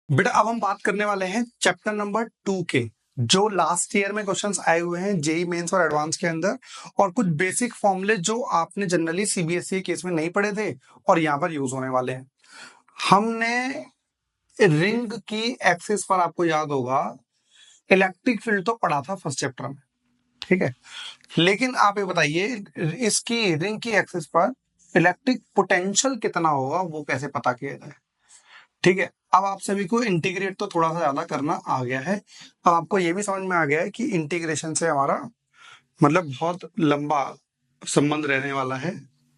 बेटा अब हम बात करने वाले हैं चैप्टर नंबर 2 के, जो लास्ट ईयर में क्वेश्चंस आए हुए हैं जेई मेंस और एडवांस के अंदर, और कुछ बेसिक फॉर्मूले जो आपने जनरली सीबीएसई केस में नहीं पढ़े थे और यहाँ पर यूज होने वाले हैं। हमने रिंग की एक्सिस पर, आपको याद होगा, इलेक्ट्रिक फील्ड तो पढ़ा था फर्स्ट चैप्टर में, ठीक है। लेकिन आप ये बताइए, इसकी रिंग की एक्सिस पर इलेक्ट्रिक पोटेंशियल कितना होगा, वो कैसे पता किया जाए? ठीक है, अब आप सभी को इंटीग्रेट तो थोड़ा सा ज्यादा करना आ गया है। अब आपको ये भी समझ में आ गया है कि इंटीग्रेशन से हमारा मतलब बहुत लंबा संबंध रहने वाला है,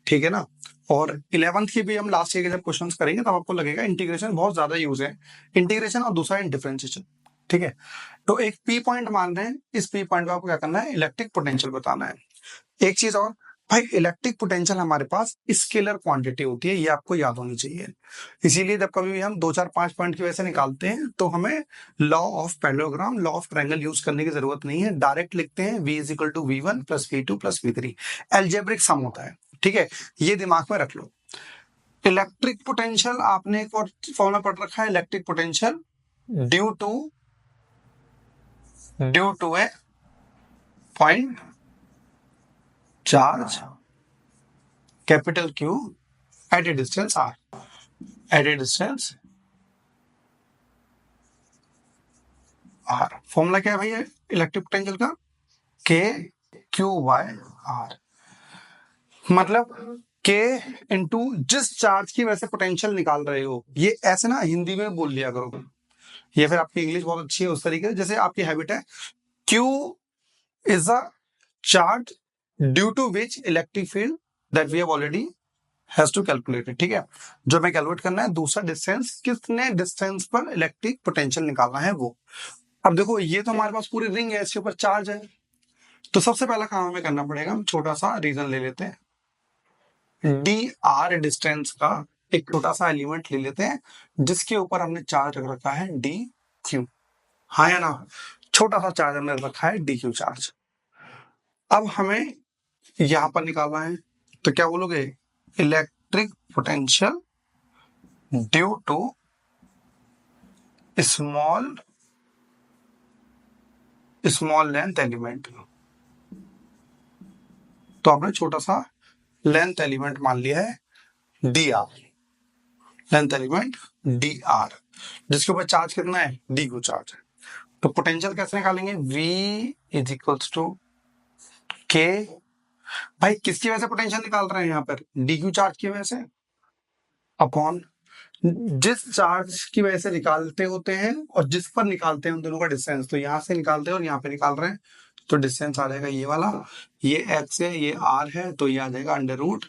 ठीक है ना। और 11th की भी हम लास्ट ईयर के जब क्वेश्चंस करेंगे तब आपको लगेगा इंटीग्रेशन बहुत ज्यादा यूज है, इंटीग्रेशन और दूसरा डिफरेंशिएशन, ठीक है। तो एक पी पॉइंट मान रहे हैं, इस पी पॉइंट पे आपको क्या करना है, इलेक्ट्रिक पोटेंशियल बताना है। एक चीज और भाई, इलेक्ट्रिक पोटेंशियल हमारे पास स्केलर क्वांटिटी होती है, ये आपको याद होनी चाहिए। इसीलिए जब कभी भी हम 2 4 5 पॉइंट की वजह से निकालते हैं तो हमें law of parallelogram, law of triangle use करने की जरूरत नहीं है, डायरेक्ट लिखते हैं v is equal to v1 plus v2 plus v3। Algebraic sum होता है, ठीक है, ये दिमाग में रख लो। इलेक्ट्रिक पोटेंशियल आपने एक और फॉर्मूला पढ़ रखा है, electric potential due to a point charge capital Q at a distance r, at a distance r। Formula क्या है भैया इलेक्ट्रिक पोटेंशियल का? K Q Y R, मतलब K इंटू जिस चार्ज की वजह से पोटेंशियल निकाल रहे हो। ये ऐसे ना हिंदी में बोल लिया करो, ये फिर आपकी इंग्लिश बहुत अच्छी है उस तरीके से, जैसे आपकी हैबिट है। Q is a charge due to which electric field that we have already has to calculate, ठीक है। जो हमें कैलकुलेट करना है दूसरा डिस्टेंस, कितने डिस्टेंस पर इलेक्ट्रिक पोटेंशियल निकालना है वो। अब देखो ये तो हमारे पास पूरी रिंग है, इसके ऊपर चार्ज है, तो सबसे पहला काम हमें करना पड़ेगा, हम छोटा सा रीजन ले लेते हैं, डी आर डिस्टेंस का एक छोटा सा एलिमेंट ले लेते हैं जिसके ऊपर हमने चार्ज रख रखा है डी क्यू, हाँ या ना, छोटा सा चार्ज हमने रखा है डी क्यू चार्ज। अब हमें यहां पर निकालना है, तो क्या बोलोगे, electric potential due to small length element. तो आपने छोटा सा लेंथ एलिमेंट मान लिया है D R, length element D R, जिसके ऊपर चार्ज कितना है, डी क्यू चार्ज है। तो पोटेंशियल कैसे निकालेंगे, V इज इक्वल्स टू के, भाई किसकी वजह से पोटेंशियल निकाल रहे हैं यहाँ पर, डी क्यू चार्ज की वजह से, अपॉन जिस चार्ज की वजह से निकालते होते हैं और जिस पर निकालते हैं उन दोनों का डिस्टेंस। तो यहाँ से निकालते हैं और यहाँ पे निकाल रहे हैं, तो डिस्टेंस आ जाएगा ये वाला, ये x है ये r है, तो ये आ जाएगा under root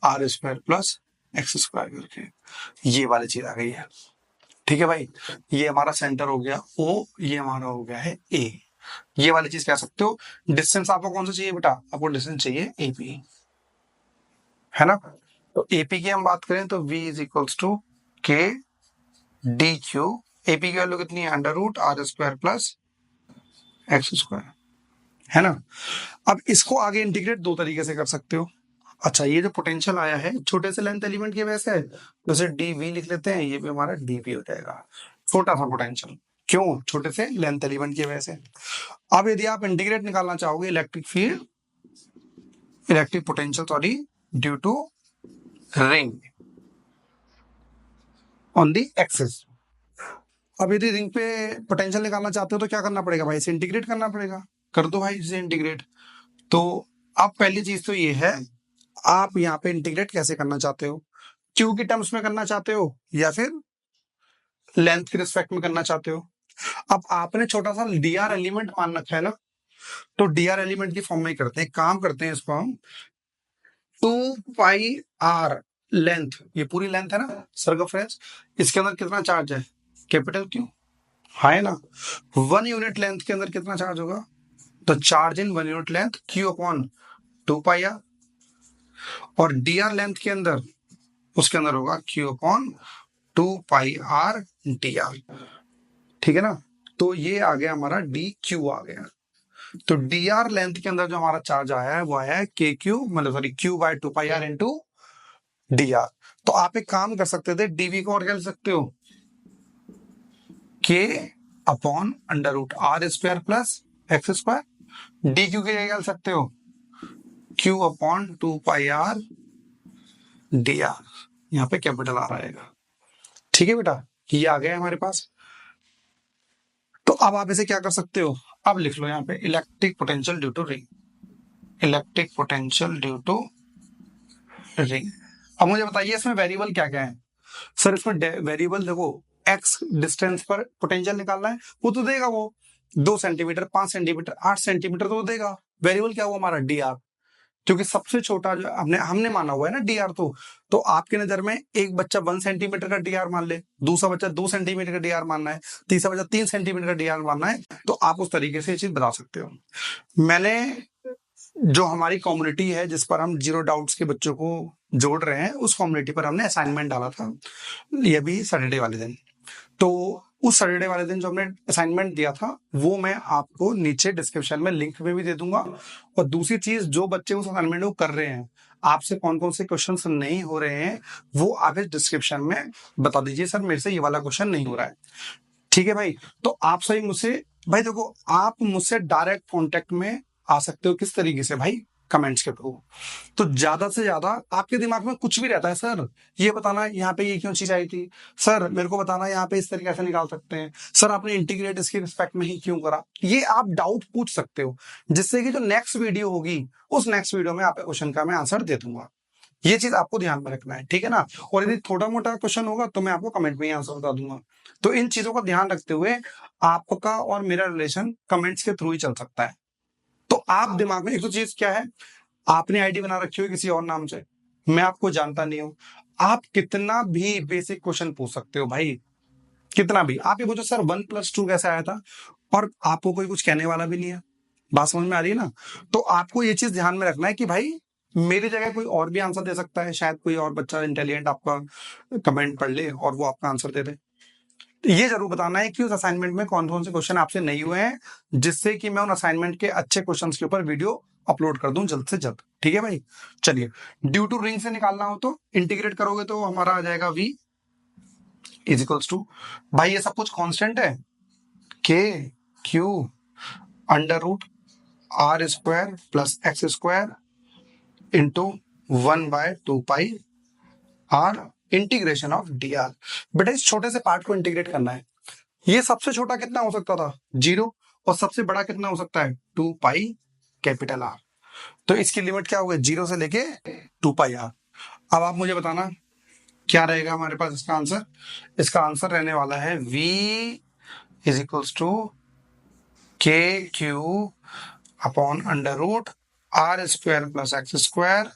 R square plus X square करके, ये वाली चीज आ गई है, ठीक है भाई। ये हमारा सेंटर हो गया O, ये हमारा हो गया है A, ये वाली चीज कह सकते हो। डिस्टेंस आपको कौन सा चाहिए बेटा, आपको डिस्टेंस चाहिए AP, है ना। तो AP की हम बात करें तो V is equals to K D Q, AP की वैल्यू कितनी है, under root R square plus X square, है ना। अब इसको आगे इंटीग्रेट दो तरीके से कर सकते हो। अच्छा, ये जो पोटेंशियल आया है छोटे से लेंथ एलिमेंट की वजह से, जैसे डी वी लिख लेते हैं, ये भी हमारा डी वी हो जाएगा, छोटा सा पोटेंशियल, क्यों, छोटे से लेंथ एलिमेंट की वजह से। अब यदि आप इंटीग्रेट निकालना चाहोगे electric field, electric potential sorry, due to ring on the axis. अब यदि रिंग पे पोटेंशियल निकालना चाहते हो तो क्या करना पड़ेगा भाई, इसे इंटीग्रेट करना पड़ेगा। कर दो भाई इसे इंटीग्रेट। तो अब पहली चीज तो ये है, आप यहाँ पे इंटीग्रेट कैसे करना चाहते हो, क्यू की टर्म्स में करना चाहते हो या फिर लेंथ के रिस्पेक्ट में करना चाहते हो। अब आपने छोटा सा डी आर एलिमेंट मान रखा है ना, तो डी आर एलिमेंट की फॉर्म में करते हैं, काम करते हैं इसको हम, 2πr लेंथ, ये पूरी लेंथ है ना सर्कमफ्रेंस, इसके अंदर कितना चार्ज है, कैपिटल क्यू, हाँ है ना। 1 यूनिट लेंथ के अंदर कितना चार्ज होगा, तो charge in 1 unit length Q upon 2πr, और डी आर लेंथ के अंदर उसके अंदर होगा Q upon 2πr D R, ठीक है ना। तो ये आ गया हमारा डी क्यू आ गया। तो डी आर लेंथ के अंदर जो हमारा चार्ज आया है वो आया है के क्यू, मतलब sorry Q by 2πr into D R. तो आप एक काम कर सकते थे, डीवी को और क्या लिख सकते हो, K upon under root R square plus X square. D Q की जगह डाल सकते हो Q upon 2 pi R D R, यहाँ पे कैपिटल आर आएगा। ठीक है बेटा, ये आ गया हमारे पास। तो अब आप इसे क्या कर सकते हो, अब लिख लो यहाँ पे electric potential due to ring, electric potential due to ring. अब मुझे बताइए इसमें वेरिएबल क्या क्या है। सर इसमें वेरिएबल देखो, एक्स डिस्टेंस पर पोटेंशियल निकालना है, वो तो देगा वो 2 सेंटीमीटर, 5 सेंटीमीटर, 8 सेंटीमीटर तो देगा। वेरिएबल क्या हुआ हमारा डी आर, क्योंकि सबसे छोटा जो हमने हमने माना हुआ है ना डी आर। तो आपके नजर में एक बच्चा 1 सेंटीमीटर का डी आर मान ले, दूसरा बच्चा 2 सेंटीमीटर का डी आर मानना है, तीसरा बच्चा 3 सेंटीमीटर का डी आर मानना है, तो आप उस तरीके से ये चीज बता सकते हो। मैंने जो हमारी कम्युनिटी है जिस पर हम जीरो डाउट्स के बच्चों को जोड़ रहे हैं, उस कम्युनिटी पर हमने असाइनमेंट डाला था, ये भी सैटरडे वाले दिन। तो उस सैटरडे वाले दिन जो हमने असाइनमेंट दिया था वो मैं आपको नीचे डिस्क्रिप्शन में लिंक में भी दे दूंगा। और दूसरी चीज, जो बच्चे उस असाइनमेंट को कर रहे हैं, आपसे कौन कौन से क्वेश्चंस नहीं हो रहे हैं, वो आप इस डिस्क्रिप्शन में बता दीजिए, सर मेरे से ये वाला क्वेश्चन नहीं हो रहा है। ठीक है भाई, तो आप सही मुझसे, भाई देखो आप मुझसे डायरेक्ट कांटेक्ट में आ सकते हो, किस तरीके से भाई, कमेंट्स के थ्रू। तो ज्यादा से ज्यादा आपके दिमाग में कुछ भी रहता है, सर ये बताना यहाँ पे ये क्यों चीज आई थी, सर मेरे को बताना यहाँ पे इस तरीके से निकाल सकते हैं, सर आपने इंटीग्रेट इसके रिस्पेक्ट में ही क्यों करा, ये आप डाउट पूछ सकते हो, जिससे कि जो नेक्स्ट वीडियो होगी उस नेक्स्ट वीडियो में आपके क्वेश्चन का मैं आंसर दे दूंगा। ये चीज आपको ध्यान में रखना है, ठीक है ना। और यदि थोड़ा मोटा क्वेश्चन होगा तो मैं आपको कमेंट में ही आंसर बता दूंगा। तो इन चीजों का ध्यान रखते हुए आपका और मेरा रिलेशन कमेंट्स के थ्रू ही चल सकता है। तो आप दिमाग में एक तो चीज क्या है, आपने आईडी बना रखी हो किसी और नाम से, मैं आपको जानता नहीं हूं, आप कितना भी बेसिक क्वेश्चन पूछ सकते हो भाई, कितना भी। आप ये पूछो सर 1+2 कैसे आया था, और आपको कोई कुछ कहने वाला भी नहीं है। बात समझ में आ रही है ना। तो आपको ये चीज ध्यान में रखना है कि भाई मेरी जगह कोई और भी आंसर दे सकता है, शायद कोई और बच्चा इंटेलिजेंट आपका कमेंट पढ़ ले और वो आपका आंसर दे दे। तो ये जरूर बताना है कि उस असाइनमेंट में कौन कौन से क्वेश्चन आपसे नहीं हुए हैं, जिससे कि मैं उन असाइनमेंट के अच्छे क्वेश्चंस के ऊपर वीडियो अपलोड कर दूं जल्द से जल्द। ठीक है भाई, चलिए ड्यू टू रिंग से निकालना हो तो इंटीग्रेट करोगे तो हमारा आ जाएगा v इज इक्वल्स टू, भाई ये सब कुछ कांस्टेंट है, K Q under root R square plus X square into 1/2 pi R integration of D R. बेटा इस छोटे से पार्ट को इंटीग्रेट करना है। ये सबसे छोटा कितना हो सकता था, 0, और सबसे बड़ा कितना हो सकता है 2 पाई कैपिटल आर। तो इसकी लिमिट क्या होगी, 0 से लेके 2 पाई आर। अब आप मुझे बताना क्या रहेगा हमारे पास इसका आंसर। इसका आंसर रहने वाला है v is equals to K Q upon under root R square plus X square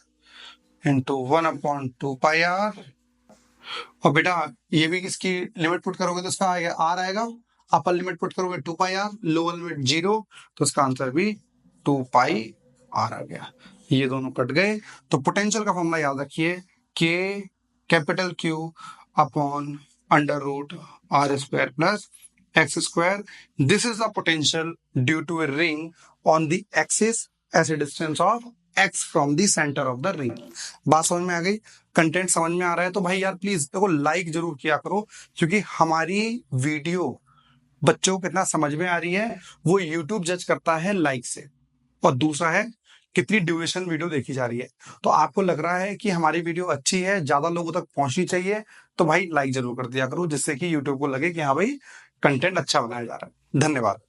into 1/2 pi R. और बेटा ये भी किसकी लिमिट पुट करोगे तो इसका आएगा आर आएगा, अपर लिमिट पुट करोगे 2 पाई आर, लोअर लिमिट 0, तो इसका आंसर भी 2 पाई आर आ गया। ये दोनों कट गए। तो पोटेंशियल का फॉर्मूला याद रखिए, K capital Q upon under root R square plus X square. This is the potential due to a ring on the axis at a distance of x from the centre of the ring. बात समझ में आ गई, content समझ में आ रहा है तो भाई यार प्लीज देखो लाइक जरूर किया करो, क्योंकि हमारी वीडियो बच्चों को कितना समझ में आ रही है वो यूट्यूब जज करता है लाइक से, और दूसरा है कितनी ड्यूरेशन वीडियो देखी जा रही है। तो आपको लग रहा है कि हमारी वीडियो अच्छी है, ज्यादा लोगों तक पहुंचनी चाहिए, तो भाई लाइक जरूर कर दिया करो, जिससे कि यूट्यूब को लगे कि हाँ भाई कंटेंट अच्छा बनाया जा रहा है। धन्यवाद।